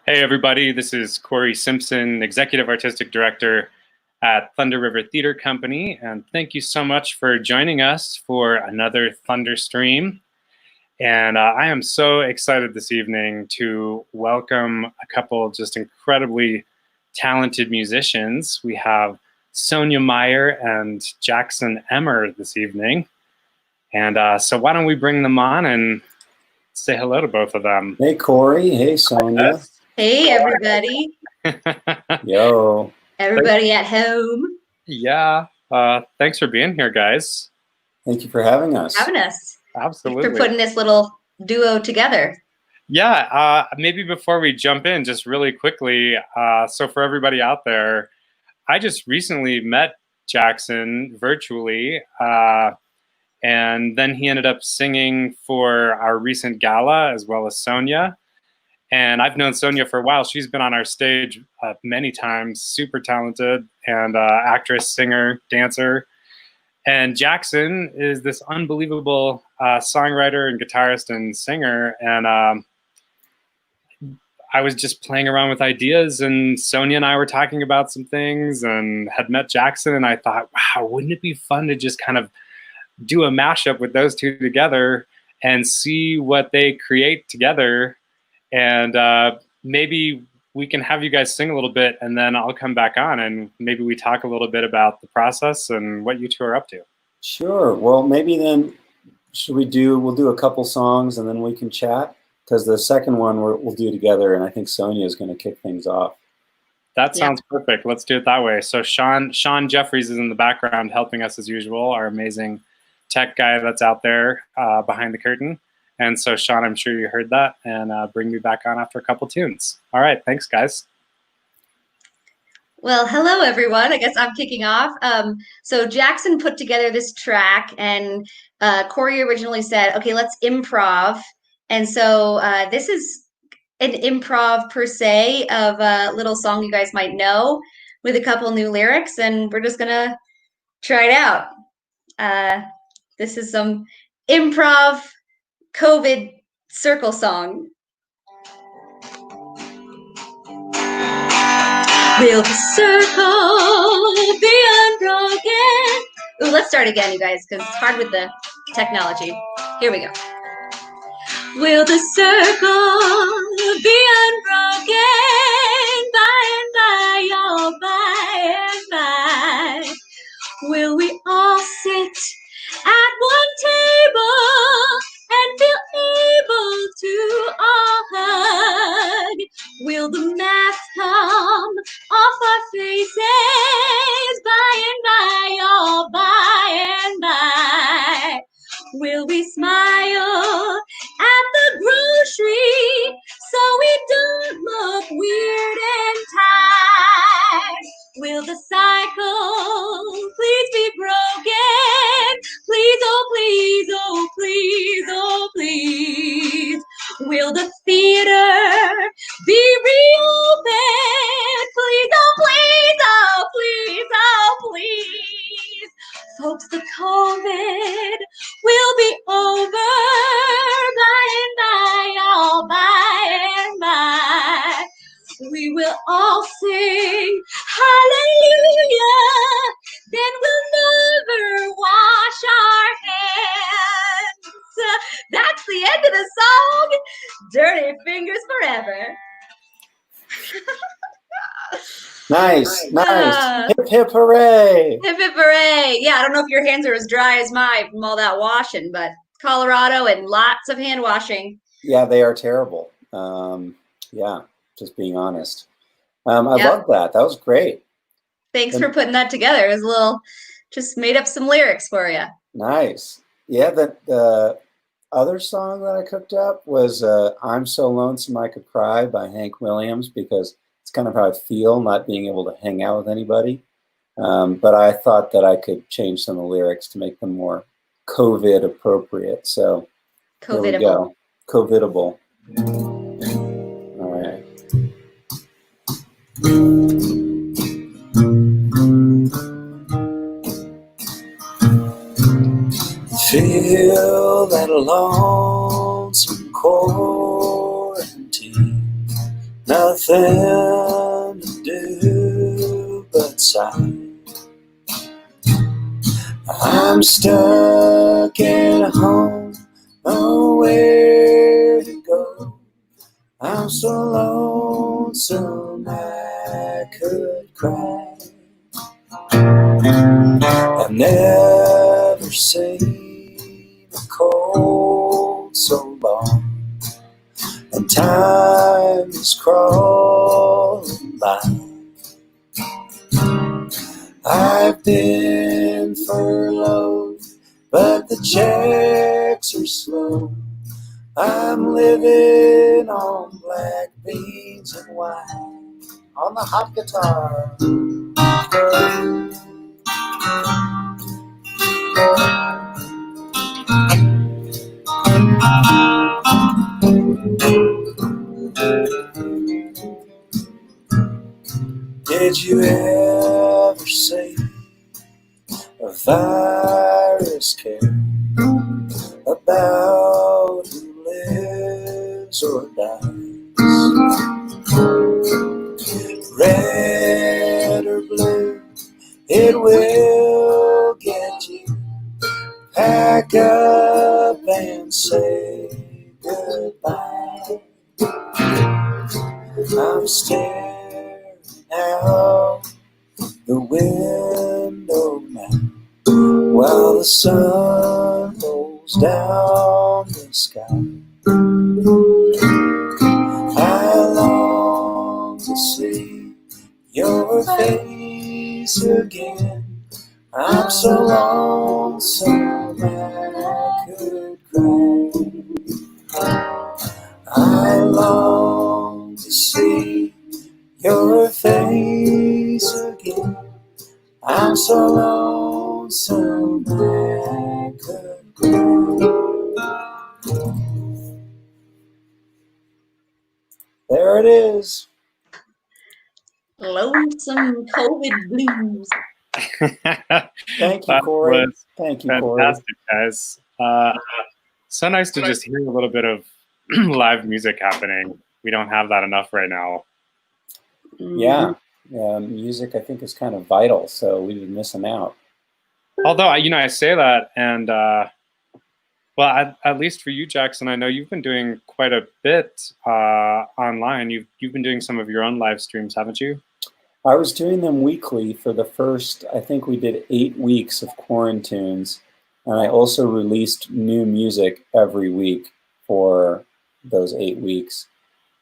Hey everybody, this is Corey Simpson, Executive Artistic Director at Thunder River Theater Company, and thank you so much for joining us for another ThunderStream. And I am so excited this evening to welcome a couple just incredibly talented musicians. We have Sonya Meyer and Jackson Emmer this evening. And so why don't we bring them on and say hello to both of them. Hey Corey, hey Sonya. Hey everybody. Yo. Everybody at home. Yeah. Thanks for being here, guys. Thank you for having us. Absolutely. Thanks for putting this little duo together. Yeah. Maybe before we jump in, just really quickly, so for everybody out there, I just recently met Jackson virtually, and then he ended up singing for our recent gala as well as Sonya. And I've known Sonya for a while. She's been on our stage many times, super talented, and actress, singer, dancer. And Jackson is this unbelievable songwriter and guitarist and singer. And I was just playing around with ideas, and Sonya and I were talking about some things and had met Jackson, and I thought, wow, wouldn't it be fun to just kind of do a mashup with those two together and see what they create together. And maybe we can have you guys sing a little bit, and then I'll come back on and maybe we talk a little bit about the process and what you two are up to. Sure. Well, maybe then we'll do a couple songs and then we can chat, because the second one we'll do together, and I think Sonya is going to kick things off. That sounds perfect. Let's do it that way. So Sean Jeffries is in the background helping us as usual, our amazing tech guy that's out there behind the curtain. And so, Sean, I'm sure you heard that, and bring me back on after a couple tunes. All right, thanks, guys. Well, hello, everyone. I guess I'm kicking off. So Jackson put together this track, and Corey originally said, okay, let's improv. And so this is an improv per se of a little song you guys might know with a couple new lyrics, and we're just going to try it out. This is some improv COVID circle song. Will the circle be unbroken? Ooh, let's start again, you guys, because it's hard with the technology. Here we go. Will the circle be unbroken by and by, oh, by and by? Will we all sit at one table and feel able to all hug? Will the mask come off our faces by and by, oh, by and by? Will we smile at the grocery so we don't look weird and tired? Will the cycle please be broken? Please, oh please, oh please, oh please. Will the theater be reopened? Please, oh please, oh please, oh please. Folks, the COVID will be over by and by, oh, by and by. We will all sing hallelujah, then we'll never wash our hands. That's the end of the song. Dirty fingers forever. Nice, nice. Hip, hip, hooray. Hip, hip, hooray. Yeah, I don't know if your hands are as dry as mine from all that washing, but Colorado and lots of hand washing. Yeah, they are terrible. Yeah, just being honest. I love that. That was great. Thanks for putting that together. It was a little, just made up some lyrics for you. Nice. Yeah, the other song that I cooked up was I'm So Lonesome I Could Cry by Hank Williams, because it's kind of how I feel not being able to hang out with anybody. But I thought that I could change some of the lyrics to make them more COVID appropriate. So here we go. COVIDable. All right. Feel that lonesome quarantine. nothing to do but sigh. I'm stuck at home, nowhere to go. I'm so lonesome I could cry. I've never seen a cold so long, and time is crawling by. I've been furloughed, but the checks are slow. I'm living on black beans and wine on the hot guitar. Did you ever see a virus care about who lives or dies? Red or blue, it will get you. Pack up and say goodbye. I'm staring out the window now, while the sun rolls down the sky. I long to see your face again. I'm so lonesome I could cry. I long to see your face again. I'm so lonesome I could cry. There it is. Lonesome COVID blues. Thank you, Corey. Thank you, fantastic, guys. So nice to just hear a little bit of live music happening. We don't have that enough right now. Yeah, music I think is kind of vital, so we've been missing out. Although, I say that, and well, at least for you, Jackson, I know you've been doing quite a bit online. You've been doing some of your own live streams, haven't you? I was doing them weekly for the first, I think we did 8 weeks of Quarantunes, and I also released new music every week for those 8 weeks.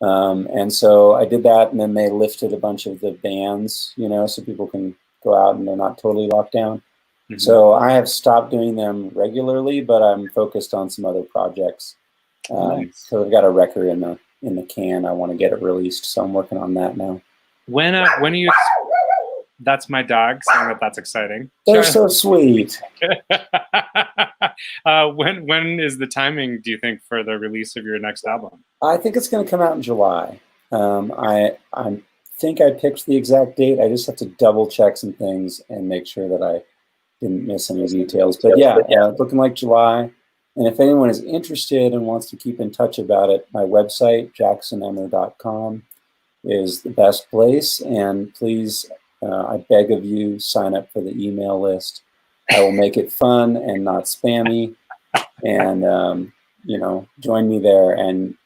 And so I did that, and then they lifted a bunch of the bans, so people can go out and they're not totally locked down. Mm-hmm. So I have stopped doing them regularly, but I'm focused on some other projects. Nice. So I've got a record in the can. I want to get it released, so I'm working on that now. When are you? That's my dog saying that's exciting. They're so sweet. When is the timing, do you think, for the release of your next album? I think it's going to come out in July. I think I picked the exact date. I just have to double check some things and make sure that I didn't miss any details. But yeah, looking like July. And if anyone is interested and wants to keep in touch about it, my website, jacksonemmer.com, is the best place. And please, I beg of you, sign up for the email list. I will make it fun and not spammy. And, join me there, and,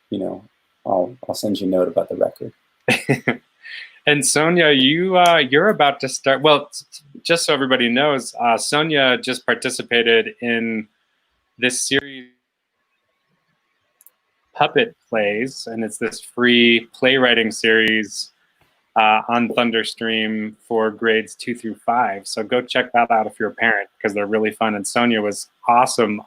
I'll send you a note about the record. And Sonya, you're about to start. Well, just so everybody knows, Sonya just participated in this series, Puppet Plays, and it's this free playwriting series on ThunderStream for grades 2 through 5. So go check that out if you're a parent, because they're really fun. And Sonya was awesome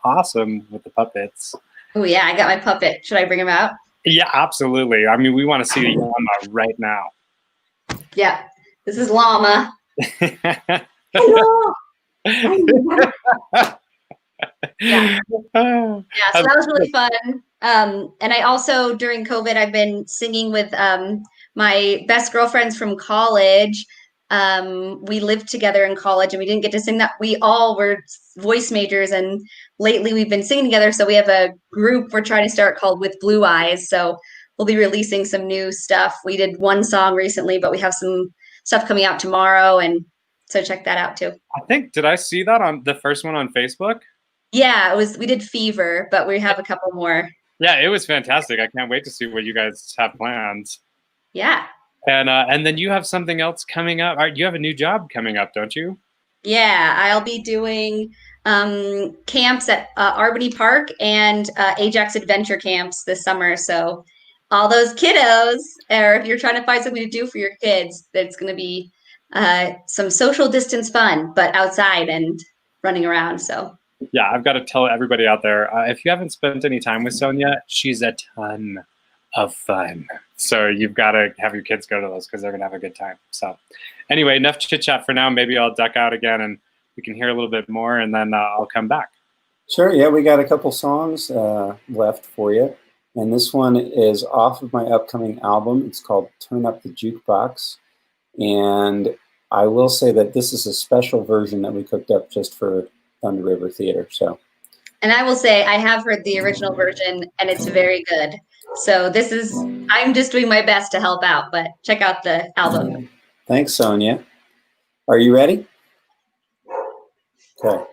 with the puppets. Oh yeah, I got my puppet. Should I bring him out? Yeah, absolutely. I mean, we want to see the llama right now. Yeah, this is Llama. Hello. Yeah. So that was really fun. And I also, during COVID, I've been singing with my best girlfriends from college. We lived together in college, and we didn't get to sing that. We all were voice majors, and lately we've been singing together. So we have a group we're trying to start called With Blue Eyes. So we'll be releasing some new stuff. We did one song recently, but we have some stuff coming out tomorrow, and so check that out too. I think, did I see that on the first one on Facebook? Yeah, we did Fever, but we have a couple more. Yeah, it was fantastic. I can't wait to see what you guys have planned. Yeah. And then you have something else coming up. You have a new job coming up, don't you? Yeah, I'll be doing camps at Albany Park and Ajax Adventure Camps this summer. So all those kiddos, or if you're trying to find something to do for your kids, that's going to be some social distance fun, but outside and running around. So yeah, I've got to tell everybody out there, if you haven't spent any time with Sonya, she's a ton of fun. So you've got to have your kids go to those because they're going to have a good time. So anyway, enough chit chat for now. Maybe I'll duck out again and we can hear a little bit more, and then I'll come back. Sure. Yeah, we got a couple songs left for you. And this one is off of my upcoming album. It's called Turn Up the Jukebox. And I will say that this is a special version that we cooked up just for Thunder River Theater. So, and I will say I have heard the original version and it's very good. So this is, I'm just doing my best to help out, but check out the album. Thanks, Sonya. Are you ready? Okay.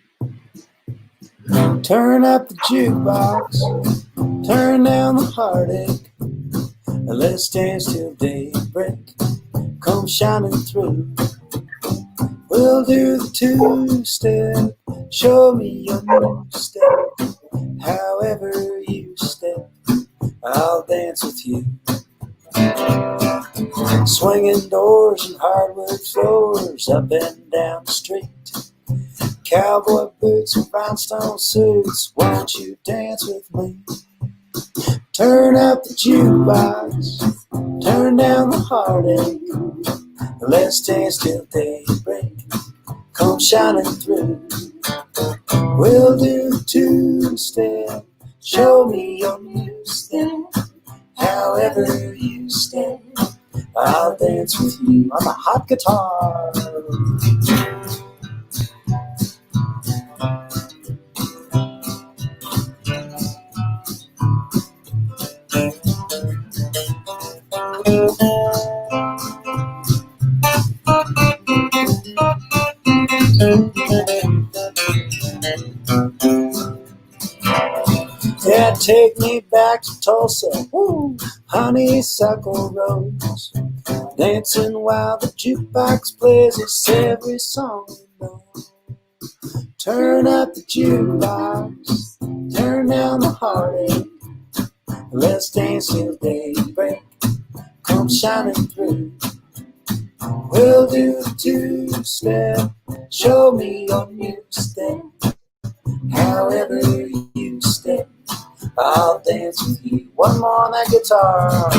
Turn up the jukebox, turn down the heartache, and let's dance till daybreak. Come shining through. We'll do the two-step, show me your new step. However you step, I'll dance with you. Swinging doors and hardwood floors, up and down the street. Cowboy boots and rhinestone suits, won't you dance with me? Turn up the jukebox, turn down the heartache, let's dance till daybreak. Come shining through. We'll do the two-step, show me your new step. However you step, I'll dance with you on the hot guitar. Yeah, take me back to Tulsa, woo, honeysuckle rose. Dancing while the jukebox plays us every song we know. Turn up the jukebox, turn down the heartache, let's dance till daybreak. Come shining through. We'll do the two-step, show me your new step. However you step, I'll dance with you. One more on that guitar.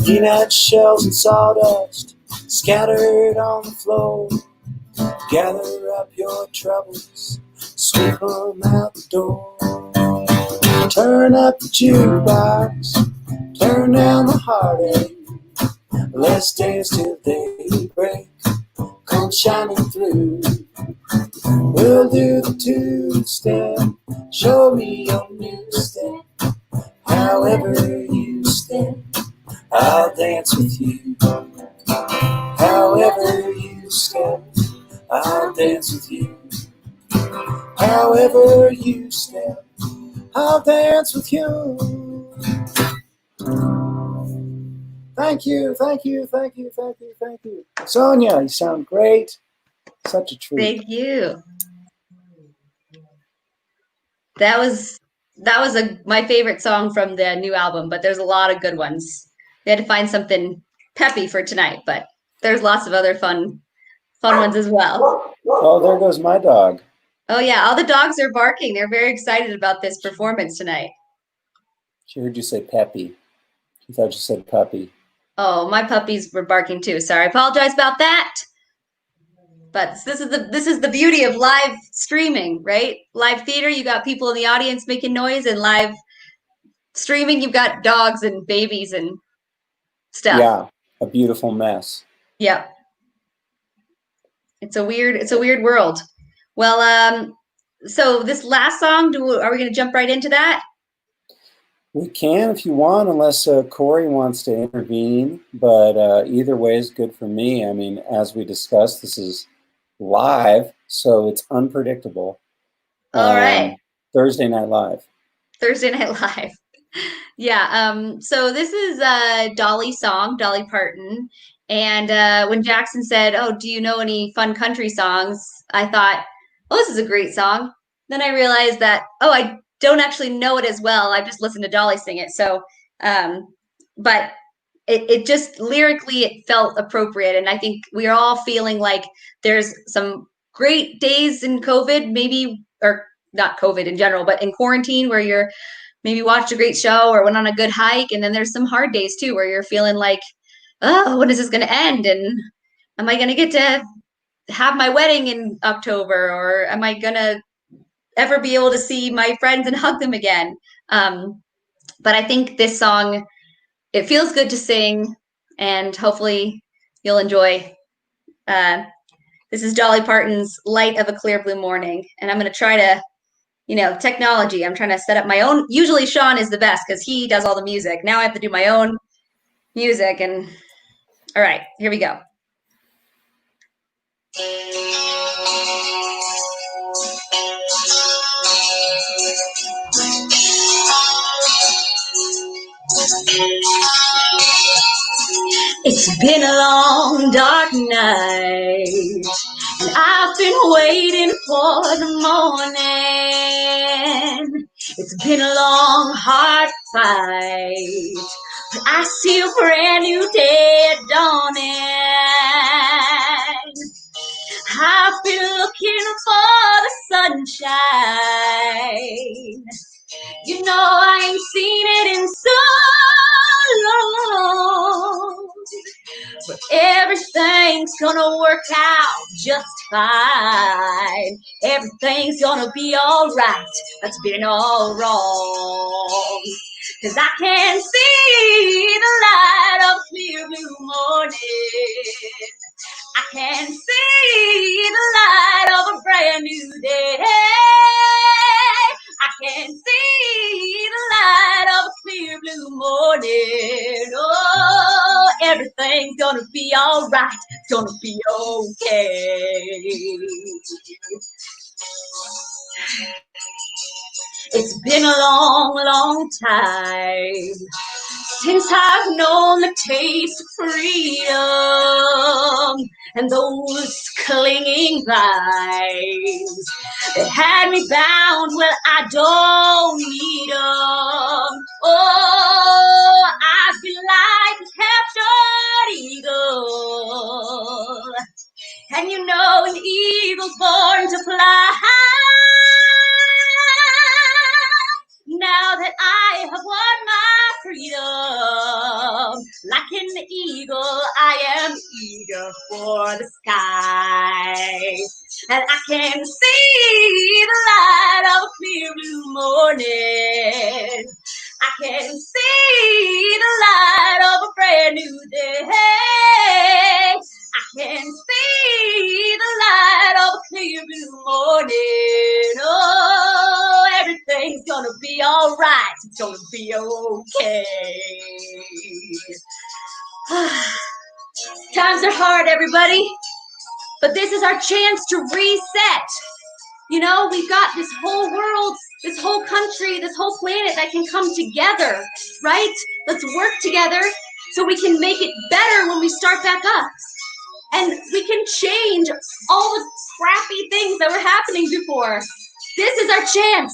Peanut shells and sawdust scattered on the floor. Gather up your troubles, sweep them out the door. Turn up the jukebox, turn down the heartache, let's dance till daybreak. Come shining through. We'll do the two-step, show me your new step. However you step, I'll dance with you. However you step, I'll dance with you. However you step, I'll dance with you. Thank you, thank you, thank you, thank you, thank you. Sonya, you sound great. Such a treat. Thank you. That was my favorite song from the new album, but there's a lot of good ones. We had to find something peppy for tonight, but there's lots of other fun ones as well. Oh, there goes my dog. Oh yeah, all the dogs are barking. They're very excited about this performance tonight. She heard you say peppy. She thought you said puppy. Oh, my puppies were barking too. Sorry, I apologize about that. But this is the beauty of live streaming, right? Live theater, you got people in the audience making noise, and live streaming, you've got dogs and babies and stuff. Yeah, a beautiful mess. Yeah. It's a weird world. Well, so this last song, are we going to jump right into that? We can if you want, unless Corey wants to intervene, but either way is good for me. I mean, as we discussed, this is live, so it's unpredictable. All right. Thursday Night Live. Thursday Night Live. Yeah. So this is Dolly's song, Dolly Parton. And when Jackson said, "Oh, do you know any fun country songs?" I thought, "Oh, this is a great song." Then I realized that, oh, I don't actually know it as well. I just listened to Dolly sing it. So, but it just lyrically it felt appropriate, and I think we're all feeling like there's some great days in COVID, maybe, or not COVID in general, but in quarantine where you're maybe watched a great show or went on a good hike, and then there's some hard days too where you're feeling like, oh, when is this going to end, and am I going to get to have my wedding in October, or am I going to ever be able to see my friends and hug them again? But I think this song, it feels good to sing, and hopefully you'll enjoy. This is Dolly Parton's Light of a Clear Blue Morning, and I'm going to try to, technology. I'm trying to set up my own. Usually Sean is the best because he does all the music. Now I have to do my own music, and all right, here we go. It's been a long, dark night, and I've been waiting for the morning. It's been a long, hard fight, but I see a brand new day dawning. I've been looking for the sunshine. You know I ain't seen it in so long. But everything's gonna work out just fine. Everything's gonna be alright. That's been all wrong. 'Cause I can see the light of a clear blue morning. I can see the light of a brand new day. I can see the light of a clear blue morning. Oh, everything's gonna be alright. It's gonna be okay. It's been a long, long time since I've known the taste of freedom and those clinging vines that had me bound. Well, I don't need them. Oh, I've been like a captured eagle, and you know an eagle's born to fly. Now that I have won my freedom, like an eagle, I am eager for the sky. And I can see the light of a clear blue morning. I can see the light of a brand new day. I can see the light of a clear blue morning. Oh, everything's gonna be alright. It's gonna be okay. Times are hard, everybody, but this is our chance to reset. You know, we've got this whole world, this whole country, this whole planet that can come together, right? Let's work together so we can make it better when we start back up. And we can change all the crappy things that were happening before. This is our chance.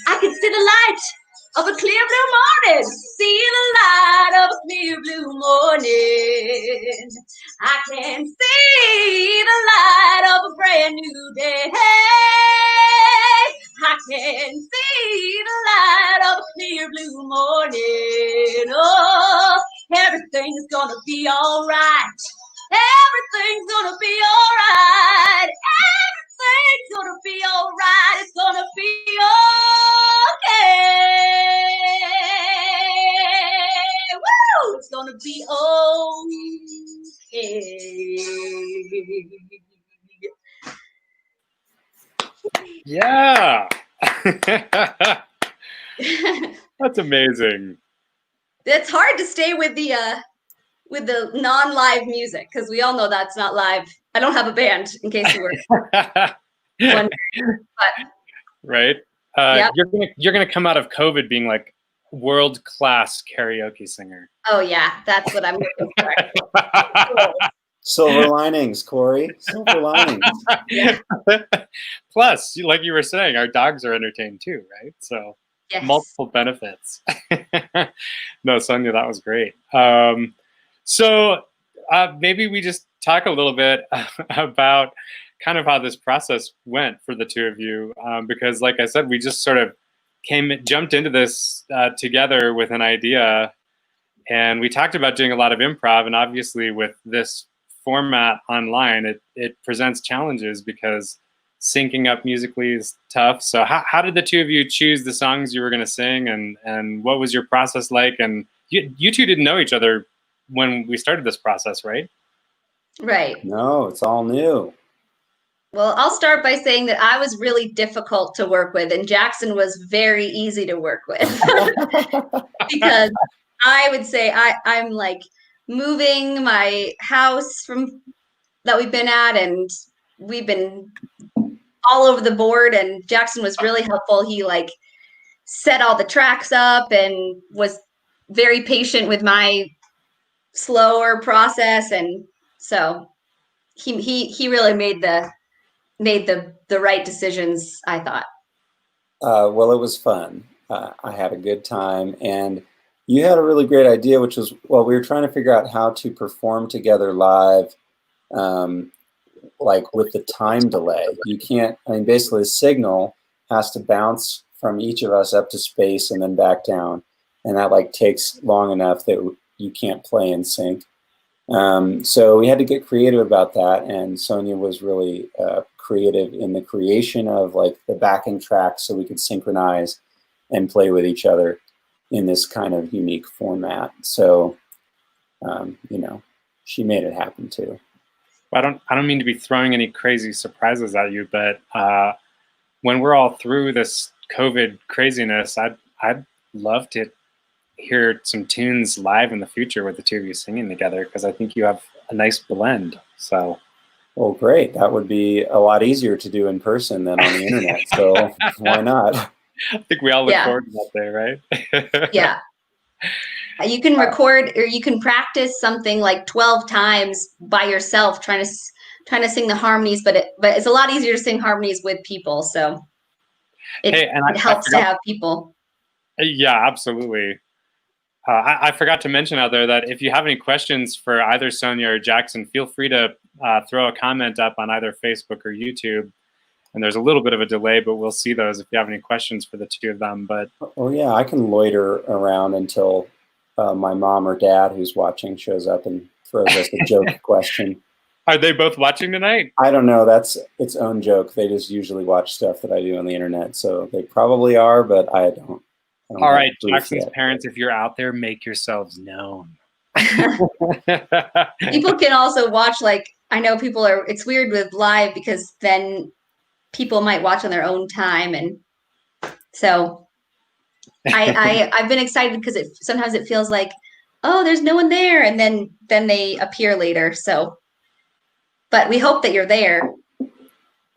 I can see the light of a clear blue morning. See the light of a clear blue morning. I can see the light of a brand new day. I can see the light of a clear blue morning. Oh, everything's gonna be alright. Everything's gonna be alright. be all right. It's gonna be okay. Woo! It's gonna be okay. Yeah. That's amazing. It's hard to stay with the non-live music because we all know that's not live. I don't have a band, in case you were wondering. But right. yep. You're gonna come out of COVID being like world-class karaoke singer. Oh yeah, that's what I'm looking for. Silver linings, Corey. Silver linings. Yeah. Plus, like you were saying, our dogs are entertained too, right? So Yes. multiple benefits. No, Sonya, that was great. So maybe we just talk a little bit about kind of how this process went for the two of you, because like I said, we just sort of jumped into this together with an idea, and we talked about doing a lot of improv, and obviously with this format online, it presents challenges because syncing up musically is tough. So how did the two of you choose the songs you were going to sing, and what was your process like? And you two didn't know each other when we started this process, right? Right. No, it's all new. Well, I'll start by saying that I was really difficult to work with, and Jackson was very easy to work with. Because I would say I'm like moving my house from that we've been at, and we've been all over the board, and Jackson was really helpful. He like set all the tracks up and was very patient with my slower process, and so he really made the right decisions, I thought. Well, it was fun. I had a good time, and you had a really great idea, which was, well, we were trying to figure out how to perform together live, like with the time delay. You can't, I mean, basically the signal has to bounce from each of us up to space and then back down, and that like takes long enough that you can't play in sync. So we had to get creative about that, and Sonya was really creative in the creation of like the backing tracks so we could synchronize and play with each other in this kind of unique format. So, you know, she made it happen too. I don't mean to be throwing any crazy surprises at you, but when we're all through this COVID craziness, I'd love to hear some tunes live in the future with the two of you singing together, because I think you have a nice blend. So, well, great. That would be a lot easier to do in person than on the internet. So why not? I think we all look forward to that day, right? Yeah. You can record, or you can practice something like 12 times by yourself trying to sing the harmonies, but it's a lot easier to sing harmonies with people. So it helps to have people. Yeah, absolutely. I forgot to mention out there that if you have any questions for either Sonya or Jackson, feel free to throw a comment up on either Facebook or YouTube. And there's a little bit of a delay, but we'll see those if you have any questions for the two of them. But oh yeah, I can loiter around until my mom or dad who's watching shows up and throws us a joke question. Are they both watching tonight? I don't know. That's its own joke. They just usually watch stuff that I do on the internet. So they probably are, but I don't. All right, Jackson's parents, if you're out there, make yourselves known. People can also watch, like, I know people are, it's weird with live because then people might watch on their own time. And so I've been excited because sometimes it feels like, oh, there's no one there. And then they appear later. So, but we hope that you're there.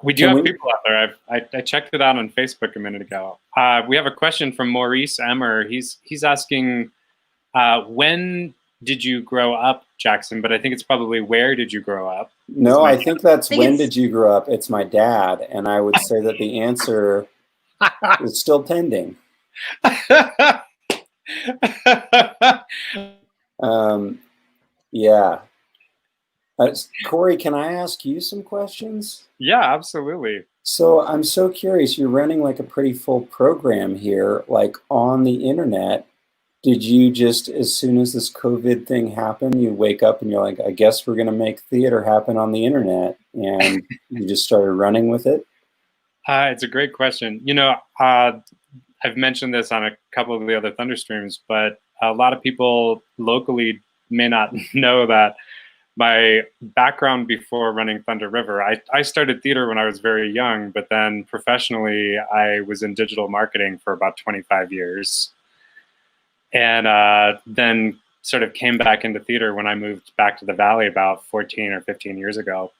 We do have people out there. I checked it out on Facebook a minute ago. We have a question from Maurice Emmer. He's asking, when did you grow up, Jackson? But I think it's probably where did you grow up? No, I think that's when did you grow up? It's my dad. And I would say that the answer is still pending. Yeah. Corey, can I ask you some questions? Yeah, absolutely. So I'm so curious. You're running like a pretty full program here, like on the internet. Did you just, as soon as this COVID thing happened, you wake up and you're like, I guess we're going to make theater happen on the internet, and you just started running with it? It's a great question. I've mentioned this on a couple of the other ThunderStreams, but a lot of people locally may not know that my background before running Thunder River, I started theater when I was very young, but then professionally, I was in digital marketing for about 25 years. And then sort of came back into theater when I moved back to the Valley about 14 or 15 years ago.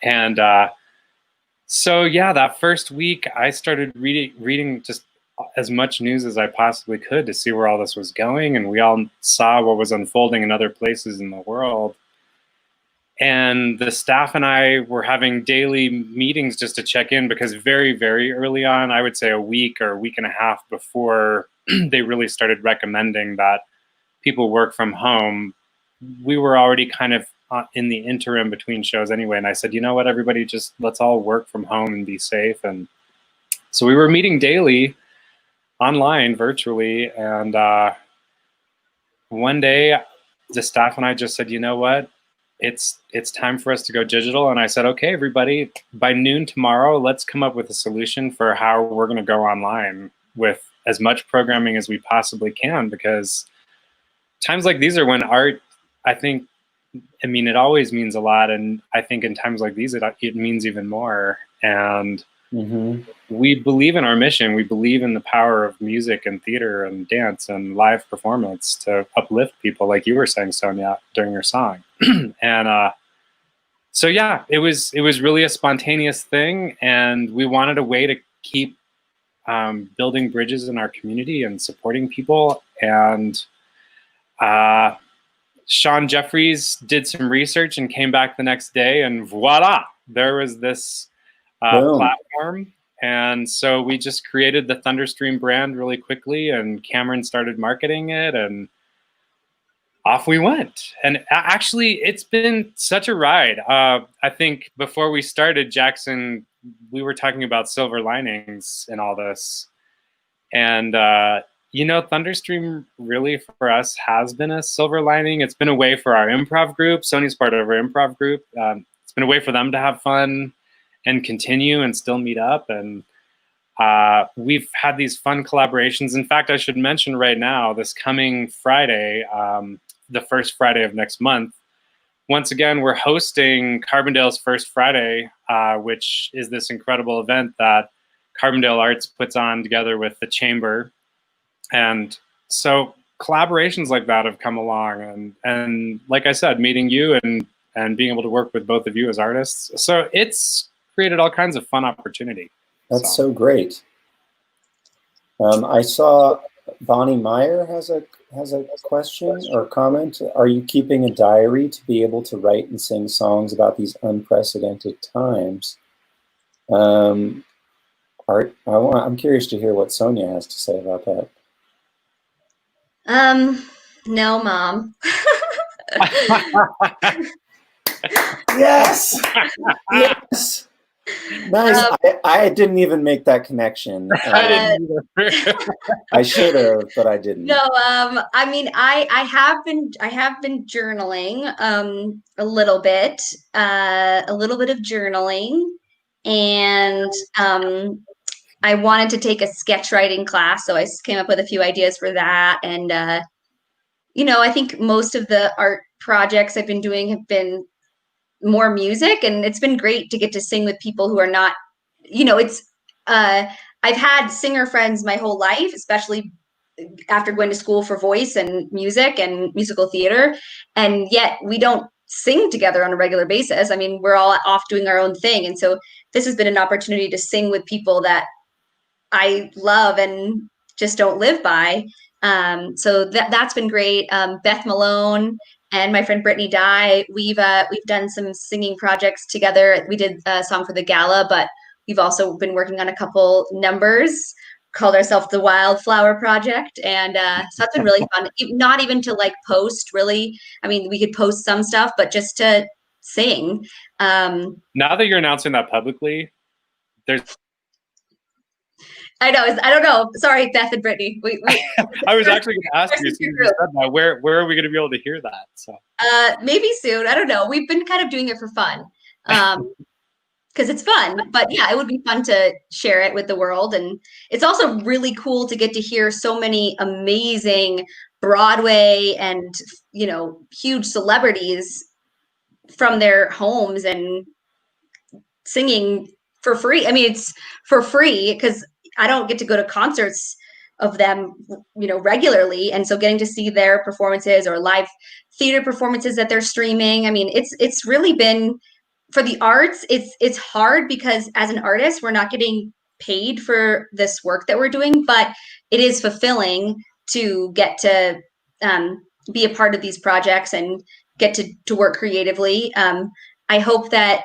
And so yeah, that first week I started reading just as much news as I possibly could to see where all this was going, and we all saw what was unfolding in other places in the world. And the staff and I were having daily meetings just to check in, because very, very early on, I would say a week or a week and a half before they really started recommending that people work from home, we were already kind of in the interim between shows anyway. And I said, you know what, everybody, just let's all work from home and be safe. And so we were meeting daily online, virtually. And one day the staff and I just said, you know what, it's time for us to go digital. And I said, okay, everybody, by noon tomorrow, let's come up with a solution for how we're going to go online with as much programming as we possibly can, because times like these are when art, I mean, it always means a lot, and I think in times like these, it means even more. And we believe in our mission. We believe in the power of music and theater and dance and live performance to uplift people, like you were saying, Sonya, during your song. And so yeah, it was really a spontaneous thing, and we wanted a way to keep building bridges in our community and supporting people. And Sean Jeffries did some research and came back the next day, and voila, there was this platform. And so we just created the ThunderStream brand really quickly, and Cameron started marketing it, and off we went. And actually, it's been such a ride. I think before we started, Jackson, we were talking about silver linings in all this. And ThunderStream really for us has been a silver lining. It's been a way for our improv group. Sonya's part of our improv group. It's been a way for them to have fun and continue and still meet up. And we've had these fun collaborations. In fact, I should mention right now, this coming Friday, the first Friday of next month, once again, we're hosting Carbondale's First Friday, which is this incredible event that Carbondale Arts puts on together with the Chamber. And so collaborations like that have come along, and like I said, meeting you and being able to work with both of you as artists. So it's created all kinds of fun opportunity. That's so great. I saw Bonnie Meyer has a question or comment. Are you keeping a diary to be able to write and sing songs about these unprecedented times? I'm curious to hear what Sonya has to say about that. No, Mom. Yes. Yes. Nice. I didn't even make that connection. I didn't either. I should have, but I didn't. No, I mean, I have been journaling a little bit of journaling, and I wanted to take a sketch writing class, so I came up with a few ideas for that. And I think most of the art projects I've been doing have been more music, and it's been great to get to sing with people who are not, I've had singer friends my whole life, especially after going to school for voice and music and musical theater, and yet we don't sing together on a regular basis. I mean, we're all off doing our own thing, and so this has been an opportunity to sing with people that I love and just don't live by. So that's been great. Beth Malone and my friend Brittany Dye, we've done some singing projects together. We did a song for the gala, but we've also been working on a couple numbers, called ourselves the Wildflower Project. And so that's been really fun. Not even to like post, really. I mean, we could post some stuff, but just to sing. Now that you're announcing that publicly, there's I know. I don't know. Sorry, Beth and Brittany. I was actually going to ask you, as soon as you said that, where are we going to be able to hear that? So maybe soon. I don't know. We've been kind of doing it for fun. because it's fun. But yeah, it would be fun to share it with the world. And it's also really cool to get to hear so many amazing Broadway and, huge celebrities from their homes and singing for free. I mean, it's for free because I don't get to go to concerts of them, regularly. And so getting to see their performances or live theater performances that they're streaming. I mean, it's really been, for the arts, it's hard because as an artist, we're not getting paid for this work that we're doing, but it is fulfilling to get to be a part of these projects and get to work creatively. I hope that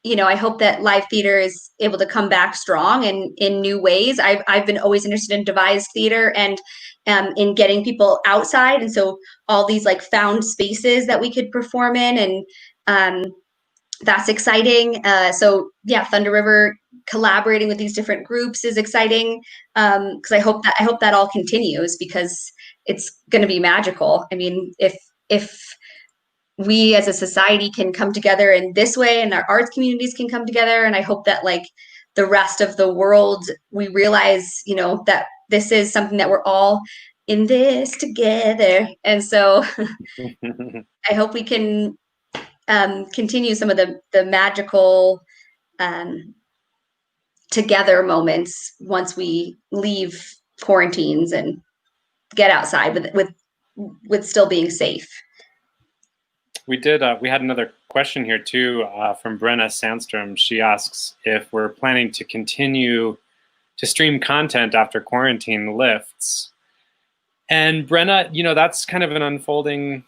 I hope that live theater is able to come back strong and in new ways. I've been always interested in devised theater and in getting people outside, and so all these like found spaces that we could perform in, and that's exciting. So yeah, Thunder River collaborating with these different groups is exciting, because I hope that all continues, because it's going to be magical. I mean, if we as a society can come together in this way, and our arts communities can come together, and I hope that like the rest of the world, we realize, that this is something that we're all in this together. And so I hope we can continue some of the magical together moments once we leave quarantines and get outside with still being safe. We had another question here too, from Brenna Sandstrom. She asks if we're planning to continue to stream content after quarantine lifts. And Brenna, that's kind of an unfolding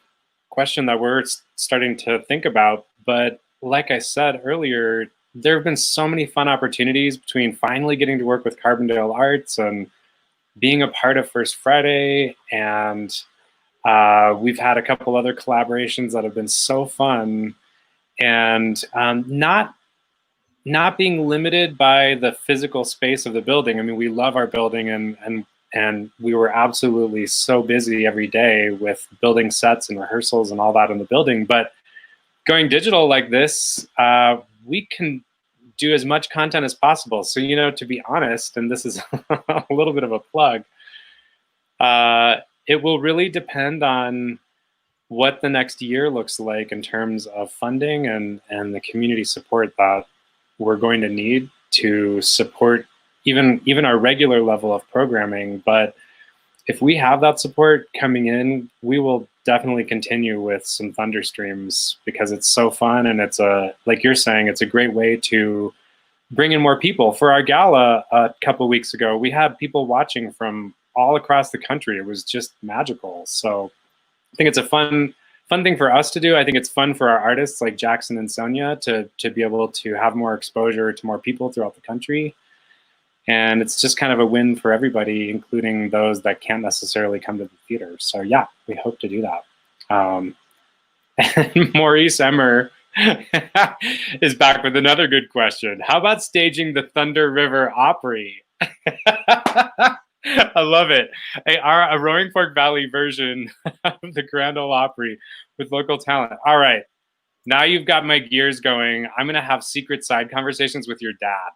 question that we're starting to think about. But like I said earlier, there have been so many fun opportunities between finally getting to work with Carbondale Arts and being a part of First Friday, and we've had a couple other collaborations that have been so fun, and not being limited by the physical space of the building. I mean, we love our building, and we were absolutely so busy every day with building sets and rehearsals and all that in the building. But going digital like this, we can do as much content as possible. So, to be honest, and this is a little bit of a plug, it will really depend on what the next year looks like in terms of funding and the community support that we're going to need to support even our regular level of programming. But if we have that support coming in, we will definitely continue with some ThunderStreams, because it's so fun, and it's like you're saying, it's a great way to bring in more people. For our gala a couple weeks ago, we had people watching from all across the country. It was just magical. So I think it's a fun thing for us to do. I think it's fun for our artists like Jackson and Sonya to be able to have more exposure to more people throughout the country. And it's just kind of a win for everybody, including those that can't necessarily come to the theater. So yeah, we hope to do that. And Maurice Emmer is back with another good question. How about staging the Thunder River Opry? I love it. A Roaring Fork Valley version of the Grand Ole Opry with local talent. All right. Now you've got my gears going. I'm going to have secret side conversations with your dad.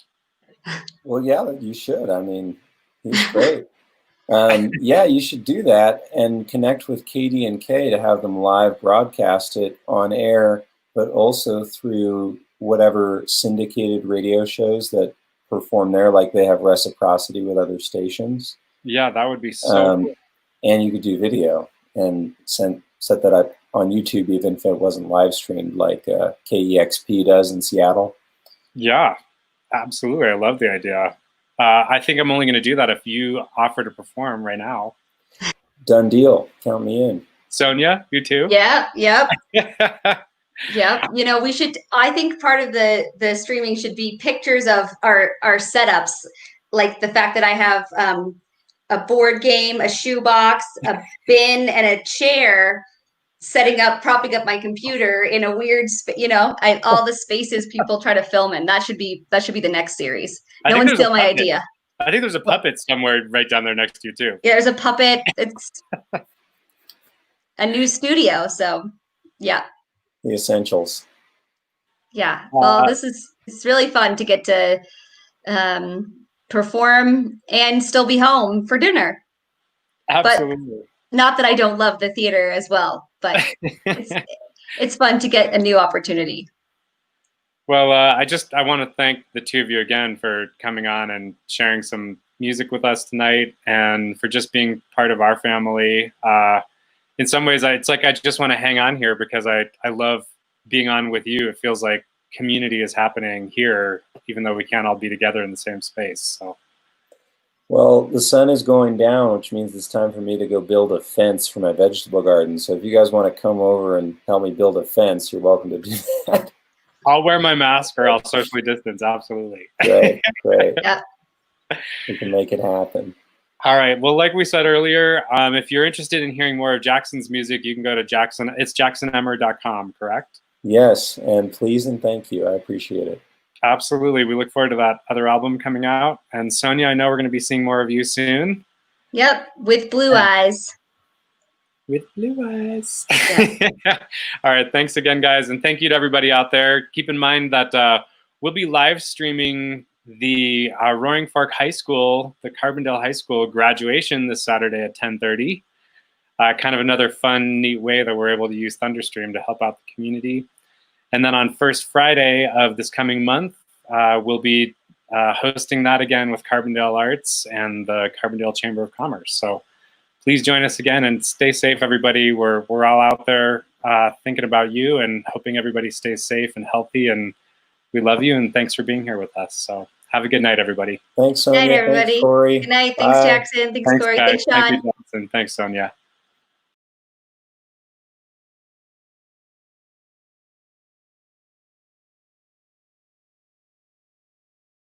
Well, yeah, you should. I mean, he's great. Yeah, you should do that and connect with KD&K to have them live broadcast it on air, but also through whatever syndicated radio shows that perform there, like they have reciprocity with other stations. Yeah, that would be so cool. And you could do video and set that up on YouTube, even if it wasn't live streamed like KEXP does in Seattle. Yeah, absolutely. I love the idea. I think I'm only going to do that if you offer to perform right now. Done deal. Count me in. Sonya, you too? Yeah, yep. Yep. We should, I think part of the streaming should be pictures of our setups, like the fact that I have a board game, a shoebox, a bin, and a chair propping up my computer in a weird, all the spaces people try to film in. That should be the next series. No one steal my idea. I think there's a puppet somewhere right down there next to you too. Yeah, there's a puppet. It's a new studio, so yeah. The essentials. Yeah. Well, this is It's really fun to get to perform and still be home for dinner. Absolutely. But not that I don't love the theater as well, but it's fun to get a new opportunity. Well, I want to thank the two of you again for coming on and sharing some music with us tonight, and for just being part of our family. In some ways, it's like I just want to hang on here because I love being on with you. It feels like community is happening here, even though we can't all be together in the same space. So. Well, the sun is going down, which means it's time for me to go build a fence for my vegetable garden. So if you guys want to come over and help me build a fence, you're welcome to do that. I'll wear my mask or I'll socially distance. Absolutely. Great, great. Yeah. We can make it happen. All right. Well, like we said earlier, if you're interested in hearing more of Jackson's music, you can go to It's JacksonEmmer.com, correct? Yes, and please and thank you. I appreciate it. Absolutely. We look forward to that other album coming out. And Sonya, I know we're going to be seeing more of you soon. Yep, with blue eyes. With blue eyes. Yeah. All right. Thanks again, guys. And thank you to everybody out there. Keep in mind that we'll be live streaming the Roaring Fork High School, the Carbondale High School graduation this Saturday at 10:30. Kind of another fun, neat way that we're able to use ThunderStream to help out the community. And then on First Friday of this coming month, we'll be hosting that again with Carbondale Arts and the Carbondale Chamber of Commerce. So please join us again and stay safe, everybody. We're all out there thinking about you and hoping everybody stays safe and healthy. And we love you, and thanks for being here with us. So have a good night, everybody. Thanks, Sonya. Good night, everybody. Thanks, Corey. Good night. Thanks, Bye. Jackson. Thanks, Corey. Thanks, Sean. Thank you, Jackson. Thanks, Sonya.